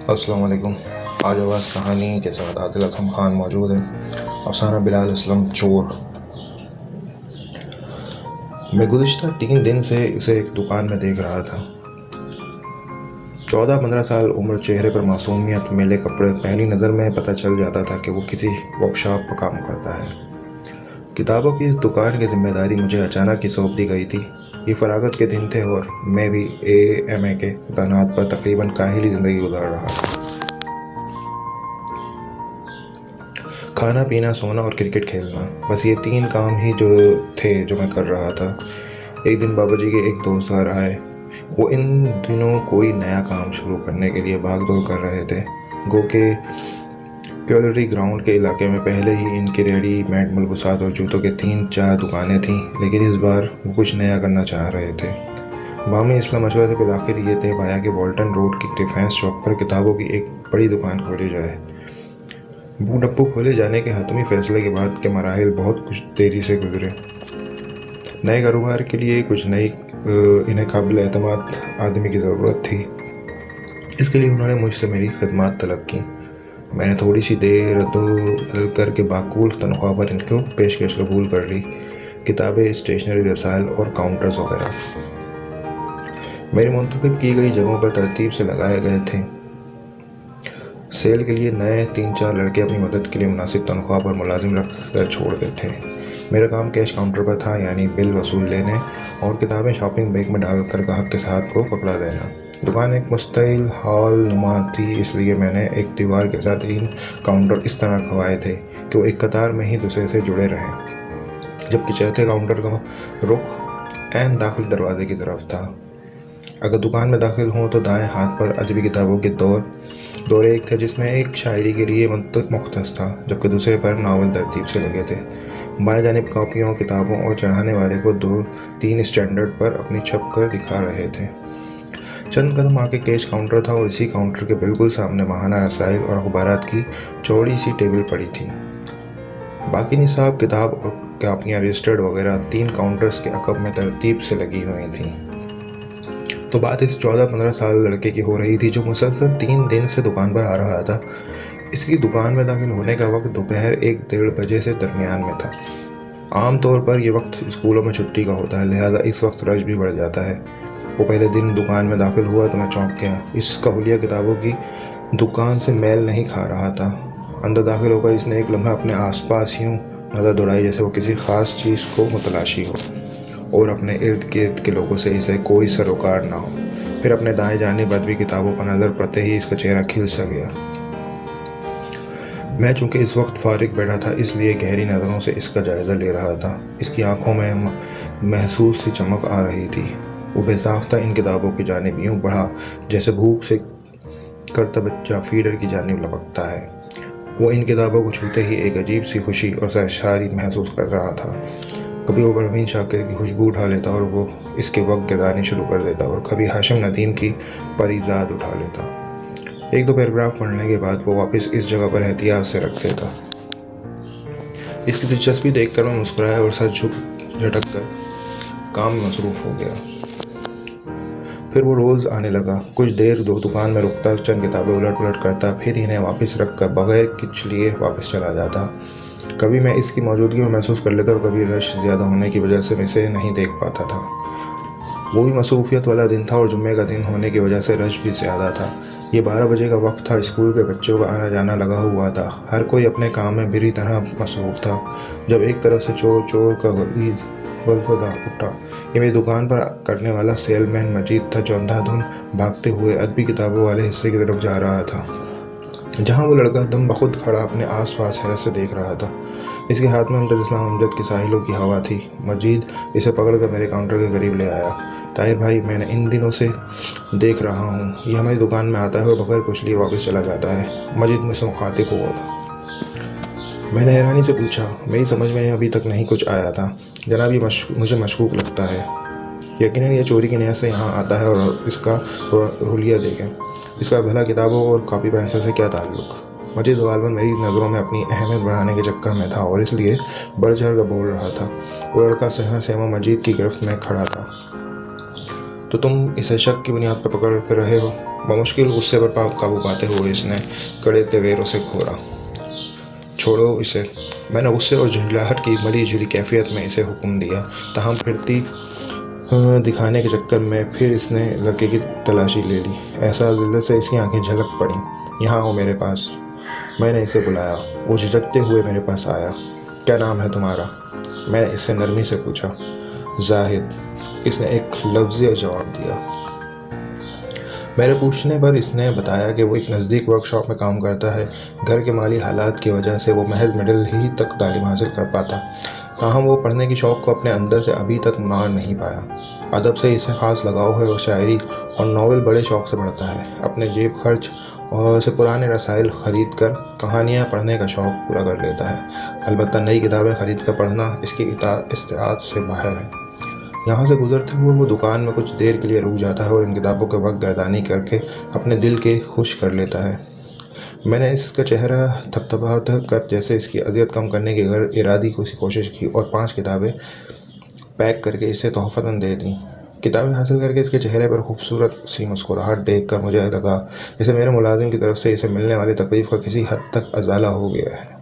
अस्सलाम वालेकुम। आज आवाज़ कहानी के साथ आदिल असलम खान मौजूद है। अफसाना बिलाल असलम चोर। मैं गुज़िश्ता 3 दिन से इसे एक दुकान में देख रहा था। 14-15 साल उम्र, चेहरे पर मासूमियत, मेले कपड़े। पहली नज़र में पता चल जाता था कि वो किसी वर्कशॉप पर काम करता है। किताबों की इस दुकान की जिम्मेदारी मुझे अचानक ही सौंप दी गई थी। ये फरागत के दिन थे और मैं भी AMA के तैनात पर तकरीबन काहिली ज़िंदगी गुजार रहा था। खाना पीना, सोना और क्रिकेट खेलना, बस ये 3 काम ही जो मैं कर रहा था। एक दिन बाबा जी के एक दोस्त घर आए। वो इन दिनों कोई नया काम शुरू करने के लिए भाग दौड़ कर रहे थे। गो के क्योलरी ग्राउंड के इलाके में पहले ही इनकी रेडीमेड मलबूसात और जूतों के 3-4 दुकानें थीं, लेकिन इस बार वो कुछ नया करना चाह रहे थे। बामी इसला मशवरे से फिर आखिर ये तय पाया कि वॉल्टन रोड की डिफेंस चौक पर किताबों की एक बड़ी दुकान खोली जाए। बूडप्पू खोले जाने के हतमी फैसले के बाद के मराहिल बहुत कुछ देरी से गुजरे। नए कारोबार के लिए इन्हें काबिल एतमाद आदमी की ज़रूरत थी। इसके लिए उन्होंने मुझसे मेरी खदमात तलब की। मैंने थोड़ी सी देर बदल करके बाकूल तनख्वाह पर इनको पेशकश कबूल कर ली। किताबें, स्टेशनरी, रसायल और काउंटर्स वगैरह मेरी मुंतखब की गई जगहों पर तरतीब से लगाए गए थे। सेल के लिए नए 3-4 लड़के अपनी मदद के लिए मुनासिब तनख्वाह पर मुलाजिम रख कर छोड़ते थे। मेरा काम कैश काउंटर पर था, यानी बिल वसूल लेने और किताबें शॉपिंग बैग में डालकर ग्राहक के साथ को पकड़ा देना। दुकान एक मुस्ततिल हॉल नुमा थी, इसलिए मैंने एक दीवार के साथ 3 काउंटर इस तरह खवाए थे कि वो एक कतार में ही दूसरे से जुड़े रहें, जबकि चौथे काउंटर का रुख ऐन दाखिल दरवाजे की तरफ था। अगर दुकान में दाखिल हों तो दाएं हाथ पर अदबी किताबों के दौरे एक थे, जिसमें एक शायरी के लिए मुख्तस था, जबकि दूसरे पर नावल तरतीब से लगे थे। बाएं जानिब कॉपियों, किताबों और चढ़ाने वाले को 2-3 स्टैंडर्ड पर अपनी छप कर दिखा रहे थे। चंद कदम आगे कैश काउंटर था और इसी काउंटर के बिल्कुल सामने माहाना रसायल और अखबारात की चौड़ी सी टेबल पड़ी थी। बाकी निसाब, किताब और कापियाँ, रजिस्टर्ड वगैरह 3 काउंटर्स के अकब में तरतीब से लगी हुई थीं। तो बात इस 14-15 साल लड़के की हो रही थी, जो मुसलसल 3 दिन से दुकान पर आ रहा था। इसकी दुकान में दाखिल होने का वक्त दोपहर 1-1:30 बजे से दरमियान में था। आम तौर पर यह वक्त स्कूलों में छुट्टी का होता है, लिहाजा इस वक्त रश भी बढ़ जाता है। वो पहले दिन दुकान में दाखिल हुआ तो मैं चौंक गया। इस कहूलिया किताबों की दुकान से मेल नहीं खा रहा था। अंदर दाखिल होकर इसने एक लम्हा अपने आसपास यूं नज़र दौड़ाई जैसे वो किसी खास चीज़ को मुतलाशी हो और अपने इर्द गिर्द के लोगों से इसे कोई सरोकार ना हो। फिर अपने दाएं जानिब अदबी किताबों पर नज़र पड़ते ही इसका चेहरा खिल सा गया। मैं चूंकि इस वक्त फारिग बैठा था, इसलिए गहरी नज़रों से इसका जायज़ा ले रहा था। इसकी आंखों में महसूस सी चमक आ रही थी। वो बेसाख्ता इन किताबों की जानिब यूं बढ़ा जैसे भूख से करता बच्चा फीडर की जानिब लपकता है। वो इन किताबों को छूते ही एक अजीब सी खुशी और सरशारी महसूस कर रहा था। कभी वो परवीन शाकिर की खुशबू उठा लेता और वो इसके वक्त गिरदानी शुरू कर देता, और कभी हाशिम नदीम की परिजाद उठा लेता। 1-2 पैराग्राफ पढ़ने के बाद वो वापस इस जगह पर एहतियात से रख देता। इसकी दिलचस्पी देखकर मैं मुस्कुराया और सर झटक कर काम में मसरूफ हो गया। फिर वो रोज़ आने लगा। कुछ देर दुकान में रुकता, चंद किताबें उलट पुलट करता, फिर इन्हें वापस रख कर बगैर कुछ लिए वापस चला जाता। कभी मैं इसकी मौजूदगी में महसूस कर लेता और कभी रश ज़्यादा होने की वजह से मैं इसे नहीं देख पाता था। वो भी मसरूफियत वाला दिन था और जुम्मे का दिन होने की वजह से रश भी ज़्यादा था। ये 12 बजे का वक्त था। स्कूल के बच्चों का आना जाना लगा हुआ था। हर कोई अपने काम में बुरी तरह मसरूफ़ था, जब एक तरफ से चोर चोर का बलबला उठा। ये मेरी दुकान पर करने वाला सेलमैन मजीद था, जो अंधाधुन भागते हुए अदबी किताबों वाले हिस्से की तरफ जा रहा था, जहाँ वो लड़का दम बखुद खड़ा अपने आस पास हैरत से देख रहा था। इसके हाथ में अमजद इस्लाम अमजद की साहिलों की हवा थी। मजीद इसे पकड़कर मेरे काउंटर के करीब ले आया। ताहिर भाई, मैंने इन दिनों से देख रहा हूँ, ये हमारी दुकान में आता है और बगैर कुछ लिए वापस चला जाता है। मजीद मुझसे मुखातिब हुआ था। मैंने हैरानी से पूछा, मेरी समझ में अभी तक नहीं कुछ आया था जनाब। ये मुझे मशकूक लगता है। यकीनन ये चोरी की नीयत से यहाँ आता है, और इसका हुलिया देखें। इसका भला किताबों और कॉपी पेंसिल से क्या ताल्लुक? मजीद गालिबन मेरी नज़रों में अपनी अहमियत बढ़ाने के चक्कर में था और इसलिए बढ़ चढ़ कर बोल रहा था। वो लड़का सहमा सहमा मजीद की गिरफ्त में खड़ा था। तो तुम इसे शक की बुनियाद पर पकड़ कर रहे हो। बमुश्किल गुस्से पर काबू पाते हुए इसने कड़े तेवर से घोरा, छोड़ो इसे। मैंने गुस्से और झुंझलाहट की मिली जुली कैफियत में इसे हुक्म दिया। ताहम फिरती दिखाने के चक्कर में फिर इसने लड़के की तलाशी ले ली। ऐसा दिल से इसकी आंखें झलक पड़ी। यहाँ आओ मेरे पास। मैंने इसे बुलाया। वो झिझकते हुए मेरे पास आया। क्या नाम है तुम्हारा? मैंने इससे नरमी से पूछा। जाहिद, इसने एक लफ्ज़ी जवाब दिया। मेरे पूछने पर इसने बताया कि वो एक नज़दीक वर्कशॉप में काम करता है। घर के माली हालात की वजह से वो महज मिडिल ही तक तालीम हासिल कर पाता। ताहम वो पढ़ने की शौक़ को अपने अंदर से अभी तक मार नहीं पाया। अदब से इसे ख़ास लगाव है और शायरी और नावल बड़े शौक़ से पढ़ता है। अपने जेब खर्च और से पुराने रसाइल ख़रीद कर कहानियाँ पढ़ने का शौक़ पूरा कर लेता है। अलबत्ता नई किताबें ख़रीद कर पढ़ना इसकी इस्तात से बाहर है। यहाँ से गुजरते हुए वो दुकान में कुछ देर के लिए रुक जाता है और इन किताबों के वक्त गर्दानी करके अपने दिल के खुश कर लेता है। मैंने इसका चेहरा थपथपाता कर जैसे इसकी अजियत कम करने की इरादी की कोशिश की और 5 किताबें पैक करके इसे तोहफ़तन दे दी। किताबें हासिल करके इसके चेहरे पर खूबसूरत सी मुस्कुराहट देखकर मुझे लगा जैसे मेरे मुलाजिम की तरफ से इसे मिलने वाली तकलीफ़ का किसी हद तक अजाला हो गया है।